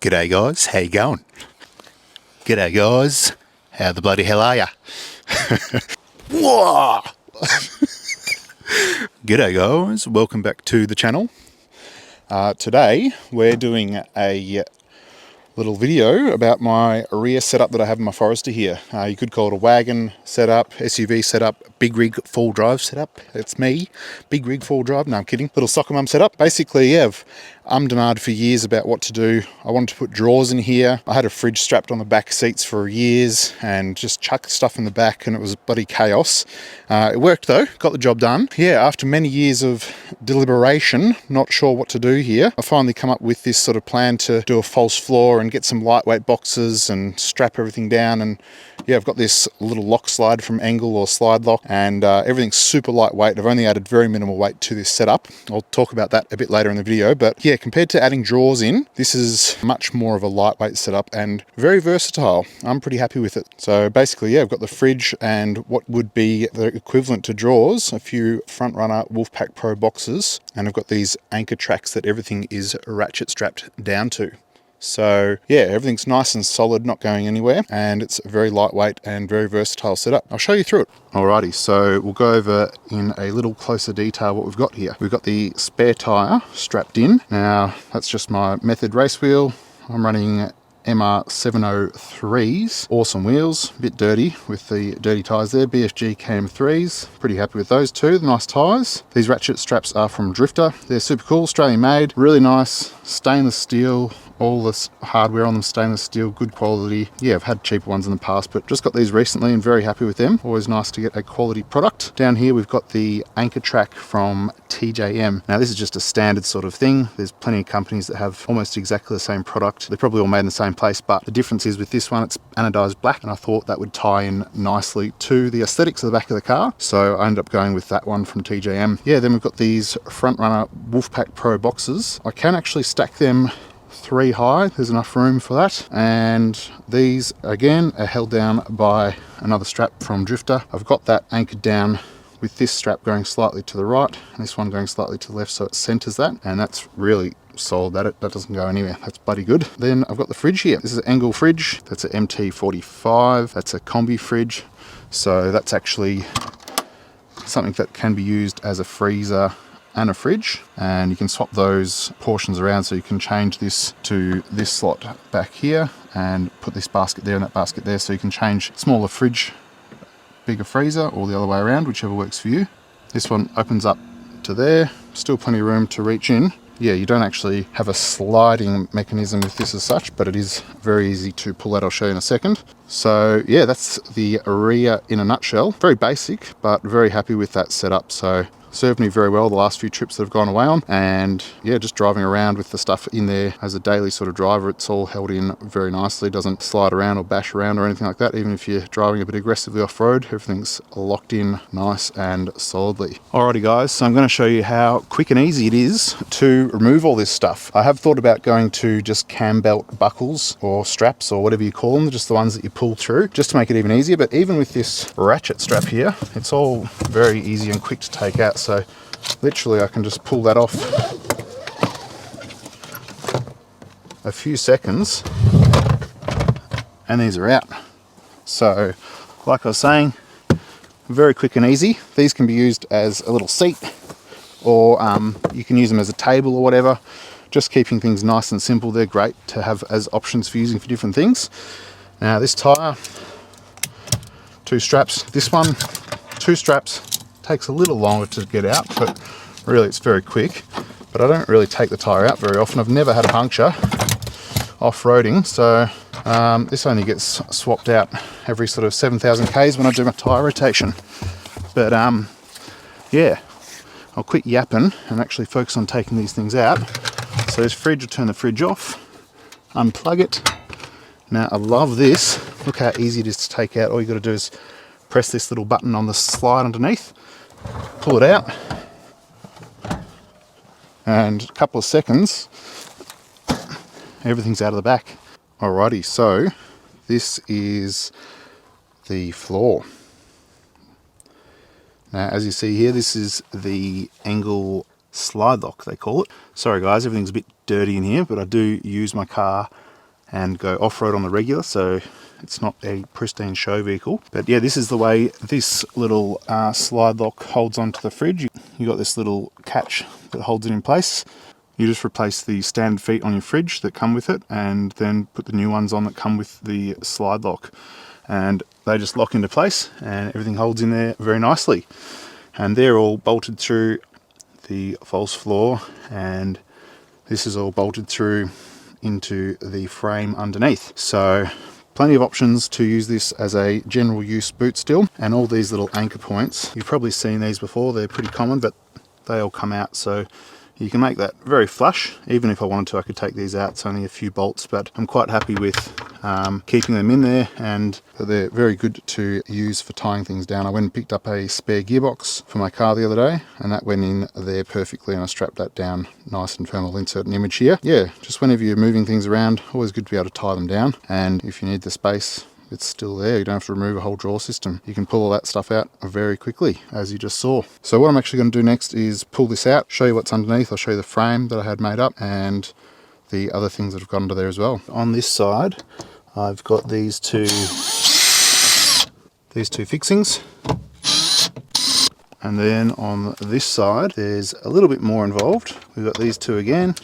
G'day guys, how you going? G'day guys, how the bloody hell are ya? Whoa! G'day guys, welcome back to the channel. Today we're doing a little video about my rear setup that I have in my Forester here. You could call it a wagon setup, SUV setup, big rig full drive setup. It's me, big rig full drive. No, I'm kidding. Little soccer mum setup. Basically, yeah, I've denied for years about what to do. I wanted to put drawers in here. I had a fridge strapped on the back seats for years and just chucked stuff in the back, and it was bloody chaos. It worked though, got the job done. Yeah, after many years of deliberation, not sure what to do here, I finally come up with this sort of plan to do a false floor and get some lightweight boxes and strap everything down. And yeah, I've got this little lock slide from Angle or Slide Lock, and everything's super lightweight. I've only added very minimal weight to this setup. I'll talk about that a bit later in the video, but yeah, compared to adding drawers in, this is much more of a lightweight setup and very versatile. I'm pretty happy with it. So basically, yeah, I've got the fridge and what would be the equivalent to drawers, a few Front Runner Wolfpack Pro boxes, and I've got these anchor tracks that everything is ratchet strapped down to. So yeah, everything's nice and solid, not going anywhere, and it's a very lightweight and very versatile setup. I'll show you through it. Alrighty, so we'll go over in a little closer detail what we've got here. We've got the spare tyre strapped in. Now, that's just my Method race wheel. I'm running MR703s, awesome wheels, a bit dirty with the dirty tyres there, BFG KM3s, pretty happy with those two, the nice tyres. These ratchet straps are from Drifter, they're super cool, Australian made, really nice, stainless steel, all this hardware on them stainless steel, good quality. Yeah, I've had cheaper ones in the past, but just got these recently and very happy with them. Always nice to get a quality product. Down here we've got the anchor track from TJM. Now this is just a standard sort of thing. There's plenty of companies that have almost exactly the same product. They're probably all made in the same place, but the difference is with this one, it's anodized black, and I thought that would tie in nicely to the aesthetics of the back of the car. So I ended up going with that one from TJM. Yeah, then we've got these Front Runner Wolfpack Pro boxes. I can actually stack them 3 high, there's enough room for that, and these again are held down by another strap from Drifter. I've got that anchored down with this strap going slightly to the right and this one going slightly to the left, so it centers that, and that's really solid. That doesn't go anywhere. That's bloody good. Then I've got the fridge here. This is an Angle fridge. That's a MT45. That's a combi fridge, so that's actually something that can be used as a freezer and a fridge, and you can swap those portions around, so you can change this to this slot back here and put this basket there and that basket there, so you can change smaller fridge, bigger freezer, or the other way around, whichever works for you. This one opens up to there, still plenty of room to reach in. Yeah, you don't actually have a sliding mechanism with this as such, but it is very easy to pull out. I'll show you in a second. So yeah, that's the rear in a nutshell. Very basic, but very happy with that setup. So served me very well the last few trips that I've gone away on, and yeah, just driving around with the stuff in there as a daily sort of driver, it's all held in very nicely, doesn't slide around or bash around or anything like that. Even if you're driving a bit aggressively off-road, everything's locked in nice and solidly. Alrighty guys, so I'm going to show you how quick and easy it is to remove all this stuff. I have thought about going to just cam belt buckles or straps or whatever you call them, just the ones that you pull through, just to make it even easier, but even with this ratchet strap here, it's all very easy and quick to take out. So literally I can just pull that off a few seconds and these are out. So like I was saying, very quick and easy. These can be used as a little seat, or you can use them as a table or whatever, just keeping things nice and simple. They're great to have as options for using for different things. Now this tire, 2 straps, this one, 2 straps. Takes a little longer to get out, but really it's very quick. But I don't really take the tire out very often. I've never had a puncture off-roading, so this only gets swapped out every sort of 7,000 Ks when I do my tire rotation. But yeah, I'll quit yapping and actually focus on taking these things out. So this fridge, will turn the fridge off, unplug it. Now I love this. Look how easy it is to take out. All you got to do is press this little button on the slide underneath, pull it out, and a couple of seconds, everything's out of the back. Alrighty, so this is the floor. Now, as you see here, this is the Angle Slide Lock, they call it. Sorry guys, everything's a bit dirty in here, but I do use my car and go off-road on the regular, so it's not a pristine show vehicle. But yeah, this is the way this little slide lock holds onto the fridge. You got this little catch that holds it in place. You just replace the standard feet on your fridge that come with it, and then put the new ones on that come with the slide lock, and they just lock into place and everything holds in there very nicely. And they're all bolted through the false floor, and this is all bolted through into the frame underneath. So plenty of options to use this as a general use boot still. And all these little anchor points, you've probably seen these before, they're pretty common, but they all come out, so you can make that very flush. Even if I wanted to, I could take these out. It's only a few bolts, but I'm quite happy with keeping them in there, and they're very good to use for tying things down. I went and picked up a spare gearbox for my car the other day, and that went in there perfectly, and I strapped that down nice and firm. I'll insert an image here. Yeah, just whenever you're moving things around, always good to be able to tie them down, and if you need the space, it's still there. You don't have to remove a whole drawer system. You can pull all that stuff out very quickly, as you just saw. So what I'm actually going to do next is pull this out, show you what's underneath. I'll show you the frame that I had made up and the other things that have gone under there as well. On this side, I've got these two fixings. And then on this side, there's a little bit more involved. We've got these two again.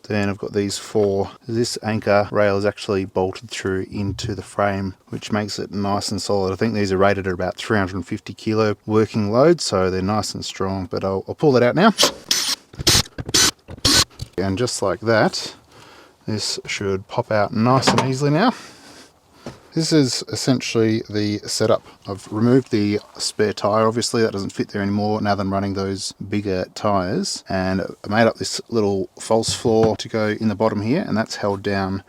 Then I've got these four. This anchor rail is actually bolted through into the frame, which makes it nice and solid. I think these are rated at about 350 kilo working load, so they're nice and strong, but I'll pull that out now. And just like that, this should pop out nice and easily now. This is essentially the setup. I've removed the spare tyre, obviously that doesn't fit there anymore now that I'm running those bigger tyres, and I made up this little false floor to go in the bottom here, and that's held down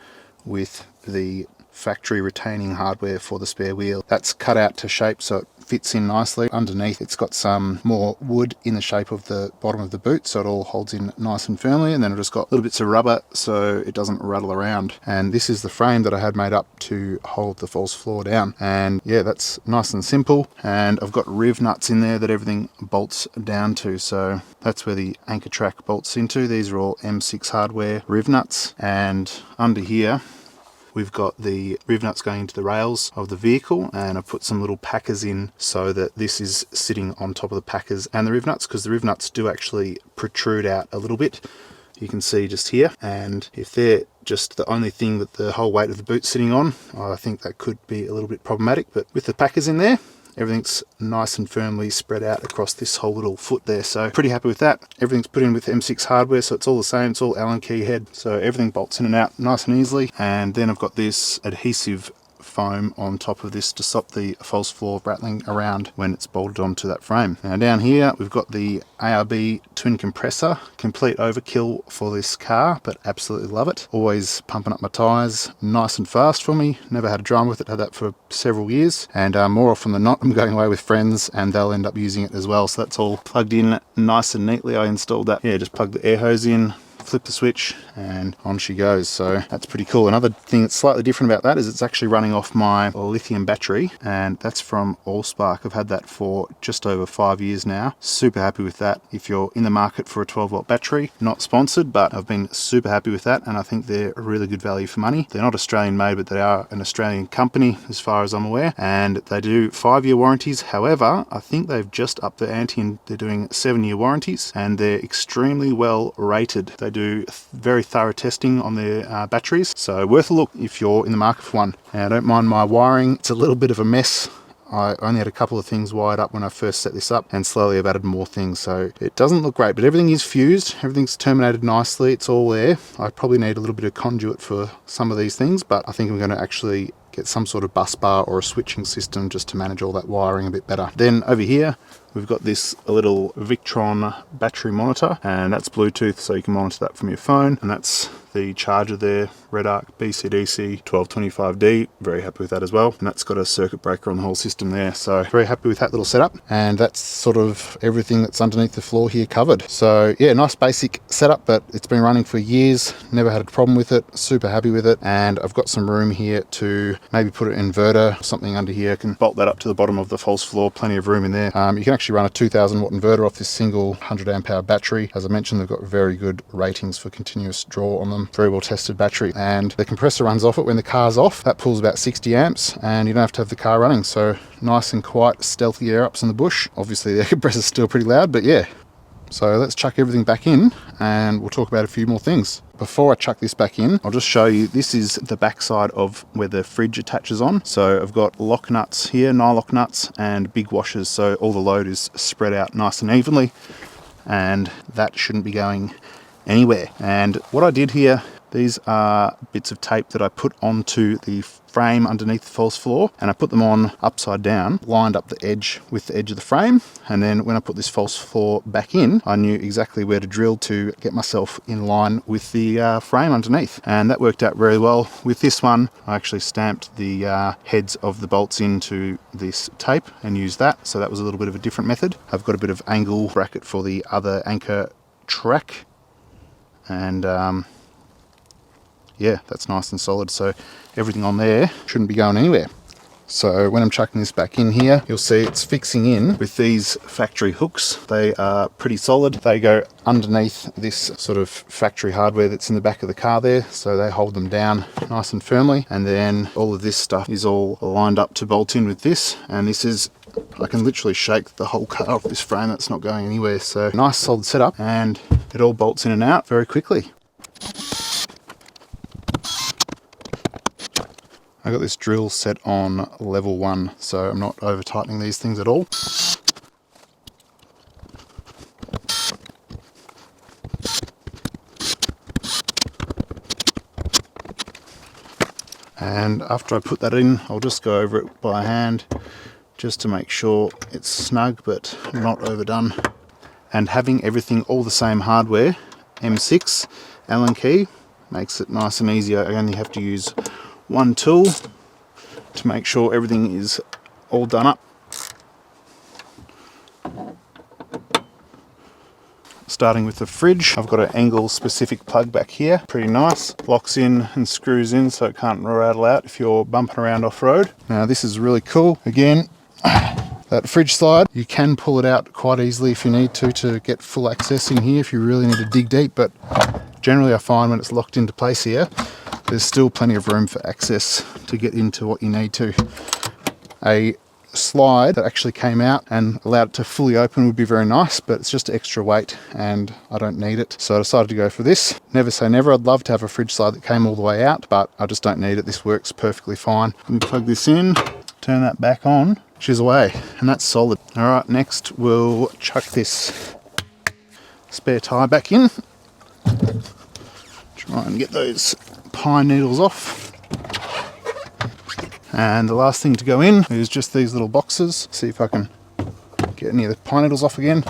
with the factory retaining hardware for the spare wheel. That's cut out to shape so it fits in nicely. Underneath it's got some more wood in the shape of the bottom of the boot, so it all holds in nice and firmly, and then I've just got little bits of rubber so it doesn't rattle around. And this is the frame that I had made up to hold the false floor down, and yeah, that's nice and simple. And I've got riv nuts in there that everything bolts down to, so that's where the anchor track bolts into. These are all M6 hardware riv nuts, and under here we've got the riv nuts going into the rails of the vehicle, and I've put some little packers in so that this is sitting on top of the packers and the riv nuts, because the riv nuts do actually protrude out a little bit. You can see just here, and if they're just the only thing that the whole weight of the boot's sitting on, I think that could be a little bit problematic. But with the packers in there, everything's nice and firmly spread out across this whole little foot there, so pretty happy with that. Everything's put in with M6 hardware, so it's all the same. It's all Allen key head, so everything bolts in and out nice and easily. And then I've got this adhesive foam on top of this to stop the false floor rattling around when it's bolted onto that frame. Now down here we've got the ARB twin compressor, complete overkill for this car, but absolutely love it. Always pumping up my tyres nice and fast for me. Never had a drama with it, had that for several years, and more often than not I'm going away with friends and they'll end up using it as well. So that's all plugged in nice and neatly. I installed that, yeah, just plug the air hose in, flip the switch, and on she goes. So that's pretty cool. Another thing that's slightly different about that is it's actually running off my lithium battery, and that's from Allspark. I've had that for just over 5 years now. Super happy with that. If you're in the market for a 12-volt battery, not sponsored, but I've been super happy with that, and I think they're a really good value for money. They're not Australian made, but they are an Australian company as far as I'm aware, and they do 5-year warranties. However, I think they've just upped the ante and they're doing 7-year warranties, and they're extremely well rated. They do very thorough testing on their batteries, so worth a look if you're in the market for one. Now, I don't mind my wiring. It's a little bit of a mess. I only had a couple of things wired up when I first set this up, and slowly I've added more things, so it doesn't look great, but everything is fused, everything's terminated nicely, it's all there. I probably need a little bit of conduit for some of these things, but I think I'm going to actually get some sort of bus bar or a switching system just to manage all that wiring a bit better. Then over here we've got this little Victron battery monitor, and that's Bluetooth, so you can monitor that from your phone, and that's the charger there, Red Arc BCDC 1225D, very happy with that as well. And that's got a circuit breaker on the whole system there, so very happy with that little setup. And that's sort of everything that's underneath the floor here covered. So yeah, nice basic setup, but it's been running for years, never had a problem with it, super happy with it. And I've got some room here to maybe put an inverter, something under here. I can bolt that up to the bottom of the false floor, plenty of room in there. You can actually run a 2000 watt inverter off this single 100 amp hour battery. As I mentioned, they've got very good ratings for continuous draw on them, very well tested battery. And the compressor runs off it when the car's off. That pulls about 60 amps and you don't have to have the car running. So nice and quiet, stealthy air ups in the bush. Obviously the air compressor's still pretty loud, but yeah. So let's chuck everything back in and we'll talk about a few more things. Before I chuck this back in, I'll just show you, this is the backside of where the fridge attaches on. So I've got lock nuts here, nylock nuts, and big washers, so all the load is spread out nice and evenly, and that shouldn't be going anywhere. And what I did here, these are bits of tape that I put onto the frame underneath the false floor, and I put them on upside down, lined up the edge with the edge of the frame, and then when I put this false floor back in, I knew exactly where to drill to get myself in line with the frame underneath, and that worked out very well. With this one, I actually stamped the heads of the bolts into this tape and used that, so that was a little bit of a different method. I've got a bit of angle bracket for the other anchor track, and yeah, that's nice and solid, so everything on there shouldn't be going anywhere. So when I'm chucking this back in here, you'll see it's fixing in with these factory hooks. They are pretty solid. They go underneath this sort of factory hardware that's in the back of the car there, so they hold them down nice and firmly. And then all of this stuff is all lined up to bolt in with this, and this is, I can literally shake the whole car off this frame, that's not going anywhere. So nice solid setup, and it all bolts in and out very quickly. I got this drill set on level 1, so I'm not over tightening these things at all. And after I put that in, I'll just go over it by hand just to make sure it's snug but not overdone. And having everything all the same hardware, M6 Allen key, makes it nice and easy. I only have to use one tool to make sure everything is all done up. Starting with the fridge, I've got an angle specific plug back here, pretty nice, locks in and screws in so it can't rattle out if you're bumping around off-road. Now this is really cool. Again, that fridge slide, you can pull it out quite easily if you need to get full access in here if you really need to dig deep, but generally I find when it's locked into place here, there's still plenty of room for access to get into what you need to. A slide that actually came out and allowed it to fully open would be very nice, but it's just extra weight and I don't need it, so I decided to go for this. Never say never, I'd love to have a fridge slide that came all the way out, but I just don't need it. This works perfectly fine. Let me plug this in, turn that back on, she's away, and that's solid. All right, next we'll chuck this spare tyre back in. Try and get those pine needles off. And the last thing to go in is just these little boxes. See if I can get any of the pine needles off again.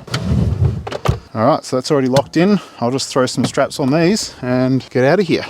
Alright, so that's already locked in. I'll just throw some straps on these and get out of here.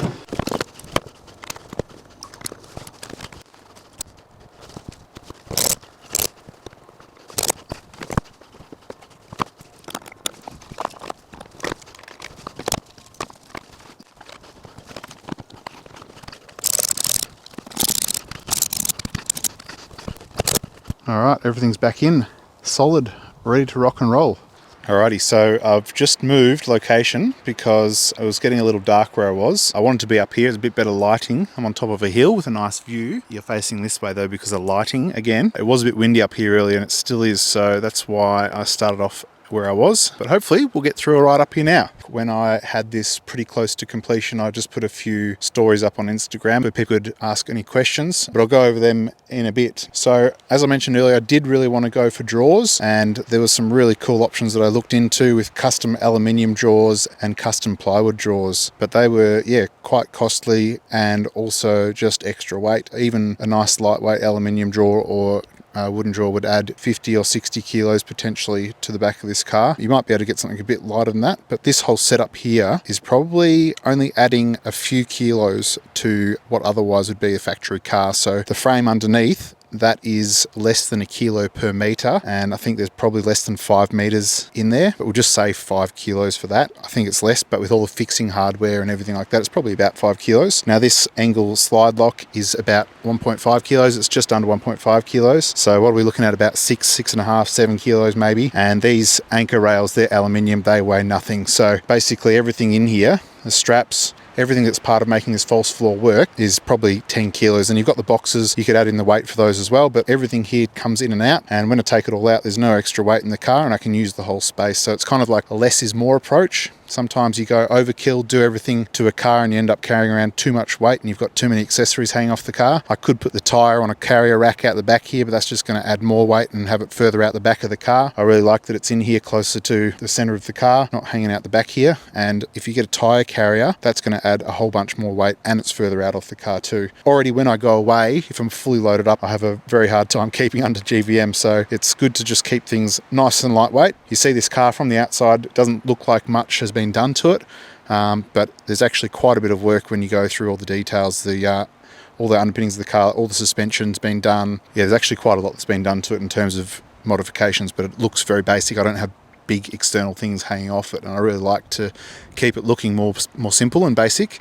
Alright, everything's back in, solid, ready to rock and roll. Alrighty, so I've just moved location because I was getting a little dark where I was. I wanted to be up here, it's a bit better lighting. I'm on top of a hill with a nice view. You're facing this way though because of lighting again. It was a bit windy up here earlier and it still is, so that's why I started off where I was, but hopefully we'll get through all right up here now. When I had this pretty close to completion, I just put a few stories up on Instagram where people could ask any questions, but I'll go over them in a bit. So as I mentioned earlier, I did really want to go for drawers, and there was some really cool options that I looked into with custom aluminium drawers and custom plywood drawers, but they were quite costly and also just extra weight. Even a nice lightweight aluminium drawer or wooden drawer would add 50 or 60 kilos potentially to the back of this car. You might be able to get something a bit lighter than that, but this whole setup here is probably only adding a few kilos to what otherwise would be a factory car. So the frame underneath, that is less than a kilo per meter, and I think there's probably less than 5 meters in there, but we'll just say 5 kilos for that. I think it's less, but with all the fixing hardware and everything like that, it's probably about 5 kilos. Now this angle slide lock is about 1.5 kilos. It's just under 1.5 kilos. So what are we looking at? About 6.5, 7 kilos maybe. And these anchor rails, they're aluminium, they weigh nothing. So basically everything in here, the straps, everything that's part of making this false floor work is probably 10 kilos. And you've got the boxes, you could add in the weight for those as well, but everything here comes in and out. And when I take it all out, there's no extra weight in the car and I can use the whole space. So it's kind of like a less is more approach. Sometimes you go overkill, do everything to a car and you end up carrying around too much weight and you've got too many accessories hanging off the car. I could put the tyre on a carrier rack out the back here, but that's just going to add more weight and have it further out the back of the car. I really like that it's in here closer to the centre of the car, not hanging out the back here. And if you get a tyre carrier, that's going to add a whole bunch more weight and it's further out off the car too. Already when I go away, if I'm fully loaded up, I have a very hard time keeping under GVM. So it's good to just keep things nice and lightweight. You see this car from the outside, it doesn't look like much has been done to it. But there's actually quite a bit of work when you go through all the details, all the underpinnings of the car, all the suspension's been done. Yeah, there's actually quite a lot that's been done to it in terms of modifications, but it looks very basic. I don't have big external things hanging off it, and I really like to keep it looking more simple and basic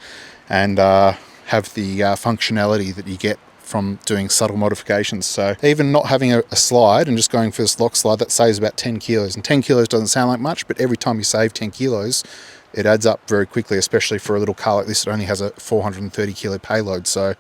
and have the functionality that you get from doing subtle modifications. So even not having a slide and just going for this lock slide, that saves about 10 kilos. And 10 kilos doesn't sound like much, but every time you save 10 kilos, it adds up very quickly, especially for a little car like this. It only has a 430 kilo payload. So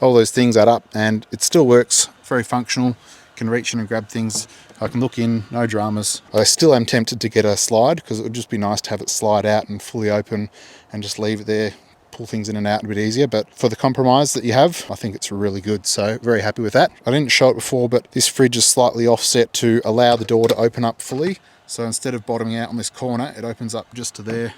all those things add up and it still works, very functional. Can reach in and grab things. I can look in, no dramas. I still am tempted to get a slide because it would just be nice to have it slide out and fully open and just leave it there, pull things in and out a bit easier. But for the compromise that you have, I think it's really good. So very happy with that. I didn't show it before, but this fridge is slightly offset to allow the door to open up fully. So instead of bottoming out on this corner, it opens up just to there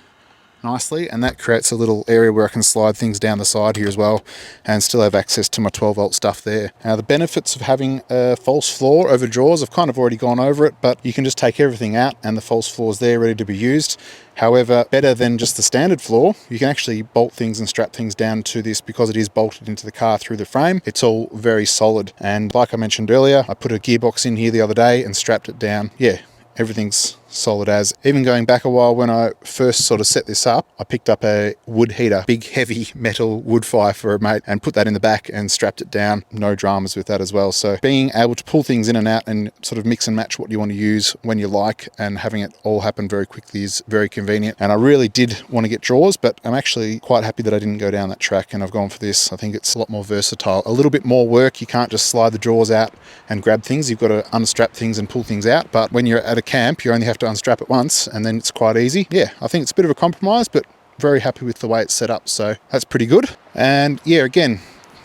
nicely, and that creates a little area where I can slide things down the side here as well and still have access to my 12 volt stuff there. Now the benefits of having a false floor over drawers, I've kind of already gone over it, but you can just take everything out and the false floor is there ready to be used. However, better than just the standard floor, you can actually bolt things and strap things down to this because it is bolted into the car through the frame. It's all very solid, and like I mentioned earlier, I put a gearbox in here the other day and strapped it down. Yeah, everything's solid as. Even going back a while when I first sort of set this up, I picked up a wood heater, big heavy metal wood fire for a mate, and put that in the back and strapped it down. No dramas with that as well. So being able to pull things in and out and sort of mix and match what you want to use when you like and having it all happen very quickly is very convenient. And I really did want to get drawers, but I'm actually quite happy that I didn't go down that track and I've gone for this. I think it's a lot more versatile, a little bit more work. You can't just slide the drawers out and grab things. You've got to unstrap things and pull things out. But when you're at a camp, you only have to unstrap it once and then it's quite easy. Yeah, I think it's a bit of a compromise, but very happy with the way it's set up. So that's pretty good. And yeah, again,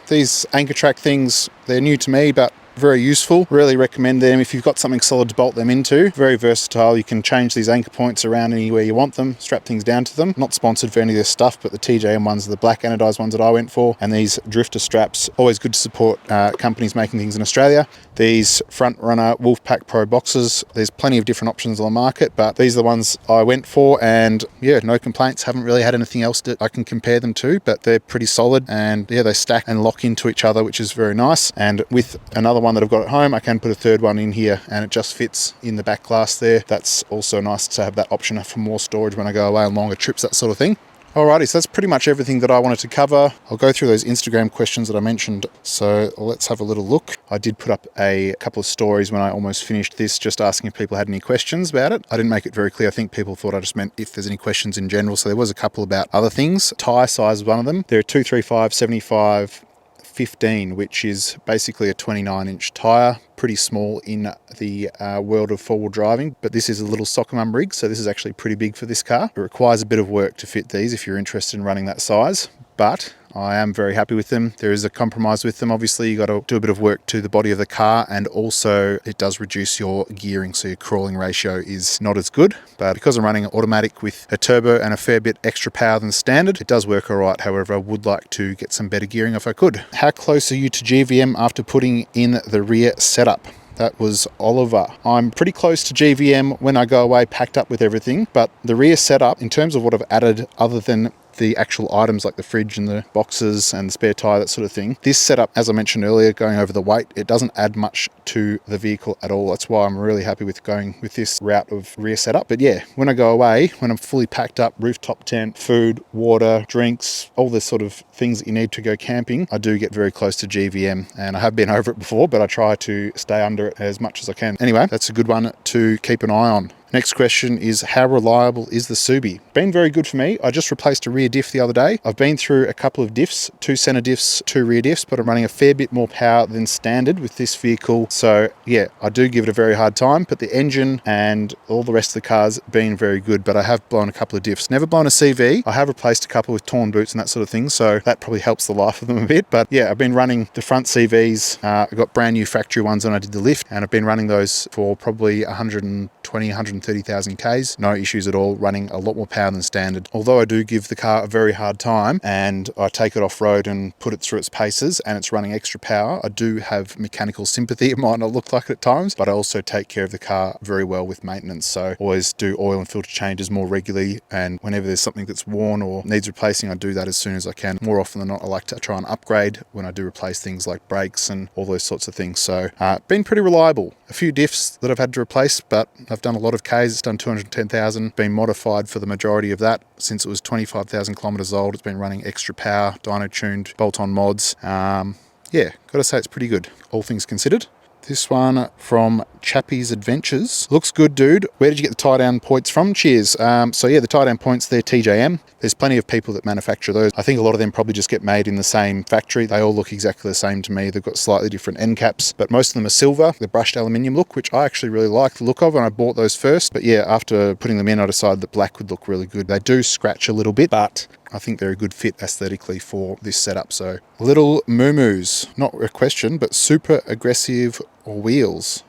these anchor track things, they're new to me, but very useful. Really recommend them if you've got something solid to bolt them into. Very versatile. You can change these anchor points around anywhere you want them, strap things down to them. Not sponsored for any of this stuff, but the TJM ones are the black anodized ones that I went for. And these drifter straps, always good to support companies making things in Australia. These Front Runner Wolfpack Pro boxes, there's plenty of different options on the market, but these are the ones I went for, and yeah, no complaints. Haven't really had anything else that I can compare them to, but they're pretty solid, and yeah, they stack and lock into each other, which is very nice. And with another one that I've got at home, I can put a third one in here and it just fits in the back glass there. That's also nice to have that option for more storage when I go away on longer trips, that sort of thing. Alrighty, so that's pretty much everything that I wanted to cover. I'll go through those Instagram questions that I mentioned. So let's have a little look. I did put up a couple of stories when I almost finished this, just asking if people had any questions about it. I didn't make it very clear. I think people thought I just meant if there's any questions in general. So there was a couple about other things. Tyre size is one of them. There are 235, 75, 15, which is basically a 29-inch tyre. Pretty small in the world of four-wheel driving, but this is a little soccer mum rig, so this is actually pretty big for this car. It requires a bit of work to fit these if you're interested in running that size, but I am very happy with them. There is a compromise with them. Obviously, you got to do a bit of work to the body of the car, and also it does reduce your gearing, so your crawling ratio is not as good. But because I'm running an automatic with a turbo and a fair bit extra power than standard, it does work all right. However, I would like to get some better gearing if I could. How close are you to GVM after putting in the rear setup? That was Oliver. I'm pretty close to GVM when I go away packed up with everything, but the rear setup, in terms of what I've added other than the actual items like the fridge and the boxes and the spare tyre, that sort of thing, this setup, as I mentioned earlier, going over the weight, it doesn't add much to the vehicle at all. That's why I'm really happy with going with this route of rear setup. But yeah, when I go away, when I'm fully packed up, rooftop tent, food, water, drinks, all the sort of things that you need to go camping, I do get very close to GVM, and I have been over it before, but I try to stay under it as much as I can. Anyway, that's a good one to keep an eye on. Next question is, how reliable is the Subi? Been very good for me. I just replaced a rear diff the other day. I've been through a couple of diffs, 2 center diffs, 2 rear diffs, but I'm running a fair bit more power than standard with this vehicle. So yeah, I do give it a very hard time, but the engine and all the rest of the car's been very good, but I have blown a couple of diffs. Never blown a CV. I have replaced a couple with torn boots and that sort of thing, so that probably helps the life of them a bit. But yeah, I've been running the front CVs. I got brand new factory ones when I did the lift, and I've been running those for probably 130,000 Ks. No issues at all, running a lot more power than standard. Although I do give the car a very hard time and I take it off-road and put it through its paces and it's running extra power, I do have mechanical sympathy. It might not look like it at times, but I also take care of the car very well with maintenance. So always do oil and filter changes more regularly, and whenever there's something that's worn or needs replacing, I do that as soon as I can. More often than not, I like to try and upgrade when I do replace things like brakes and all those sorts of things. So been pretty reliable. A few diffs that I've had to replace, but I've done a lot of Ks. It's done 210,000, been modified for the majority of that. Since it was 25,000 kilometers old, it's been running extra power, dyno tuned, bolt-on mods. Yeah, gotta say it's pretty good, all things considered. This one from Chappie's Adventures. Looks good, dude. Where did you get the tie-down points from? Cheers. So yeah, the tie-down points, they're TJM. There's plenty of people that manufacture those. I think a lot of them probably just get made in the same factory. They all look exactly the same to me. They've got slightly different end caps, but most of them are silver. The brushed aluminium look, which I actually really like the look of, and I bought those first. But yeah, after putting them in, I decided that black would look really good. They do scratch a little bit, but I think they're a good fit aesthetically for this setup. So little moo-moos, not a question, but super aggressive wheels.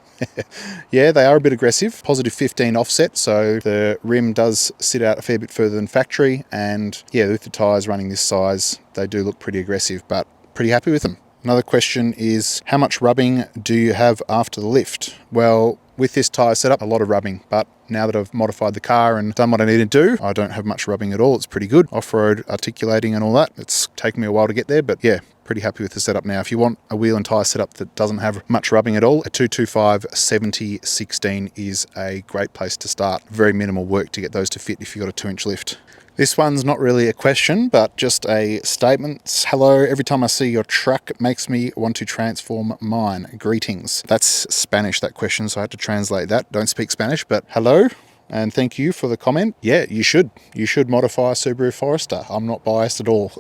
Yeah, they are a bit aggressive. Positive 15 offset, so the rim does sit out a fair bit further than factory, and yeah, with the tyres running this size, they do look pretty aggressive, but pretty happy with them. Another question is, how much rubbing do you have after the lift? Well, with this tyre setup, a lot of rubbing, but now that I've modified the car and done what I need to do, I don't have much rubbing at all. It's pretty good. Off-road articulating and all that. It's taken me a while to get there, but yeah, pretty happy with the setup now. If you want a wheel and tyre setup that doesn't have much rubbing at all, a 225 70/16 is a great place to start. Very minimal work to get those to fit if you've got a 2-inch lift. This one's not really a question, but just a statement. Hello, every time I see your truck, it makes me want to transform mine. Greetings. That's Spanish, that question, so I had to translate that. Don't speak Spanish, but hello, and thank you for the comment. Yeah, you should. You should modify a Subaru Forester. I'm not biased at all.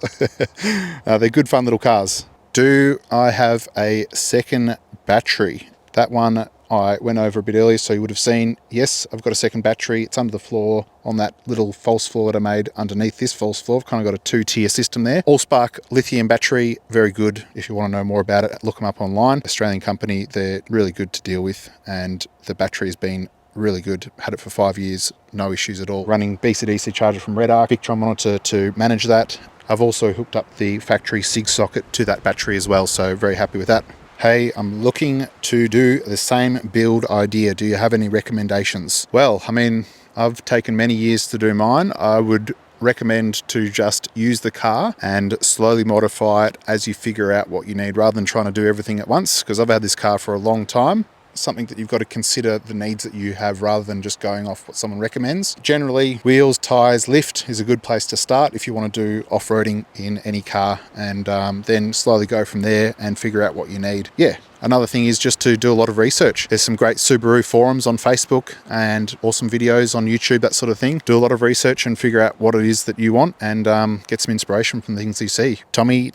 They're good fun little cars. Do I have a second battery? That one I went over a bit earlier, so you would have seen, yes, I've got a second battery. It's under the floor on that little false floor that I made underneath this false floor. I've kind of got a 2-tier system there. Allspark lithium battery, very good. If you want to know more about it, look them up online. Australian company, they're really good to deal with, and the battery's been really good. Had it for 5 years, no issues at all. Running BCDC charger from Red Arc, Victron monitor to manage that. I've also hooked up the factory SIG socket to that battery as well, so very happy with that. Hey, I'm looking to do the same build idea. Do you have any recommendations? Well, I mean, I've taken many years to do mine. I would recommend to just use the car and slowly modify it as you figure out what you need, rather than trying to do everything at once, because I've had this car for a long time. Something that you've got to consider the needs that you have rather than just going off what someone recommends. Generally, wheels, tyres, lift is a good place to start if you want to do off-roading in any car, and then slowly go from there and figure out what you need. Yeah. Another thing is just to do a lot of research. There's some great Subaru forums on Facebook and awesome videos on YouTube, that sort of thing. Do a lot of research and figure out what it is that you want, and get some inspiration from the things you see. Tommy,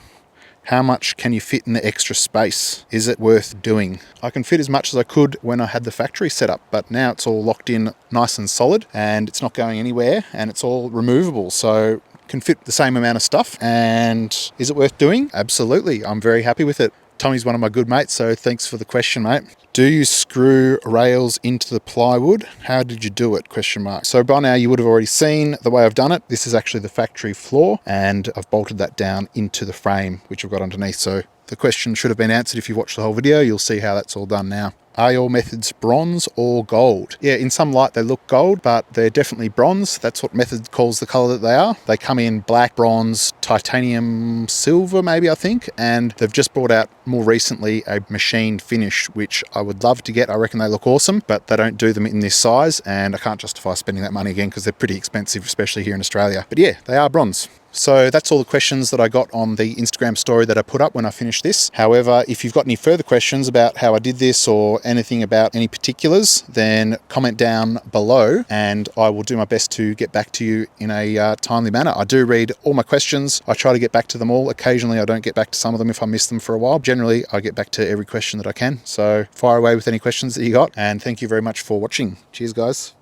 how much can you fit in the extra space? Is it worth doing? I can fit as much as I could when I had the factory set up, but now it's all locked in nice and solid, and it's not going anywhere, and it's all removable. So can fit the same amount of stuff. And is it worth doing? Absolutely. I'm very happy with it. Tommy's one of my good mates, so thanks for the question, mate. Do you screw rails into the plywood? How did you do it? Question mark. So by now you would have already seen the way I've done it. This is actually the factory floor, and I've bolted that down into the frame, which I've got underneath. So The question should have been answered if you watched the whole video. You'll see how that's all done now. Are your methods bronze or gold? Yeah, in some light they look gold, but they're definitely bronze. That's what Method calls the color that they are. They come in black, bronze, titanium silver maybe, I think, and they've just brought out more recently a machined finish, which I would love to get. I reckon they look awesome, but they don't do them in this size, and I can't justify spending that money again because they're pretty expensive, especially here in Australia. But yeah, they are bronze. So that's all the questions that I got on the Instagram story that I put up when I finished this. However, if you've got any further questions about how I did this or anything about any particulars, then comment down below and I will do my best to get back to you in a timely manner. I do read all my questions. I try to get back to them all. Occasionally I don't get back to some of them if I miss them for a while. Generally, I get back to every question that I can. So fire away with any questions that you got, and thank you very much for watching. Cheers, guys.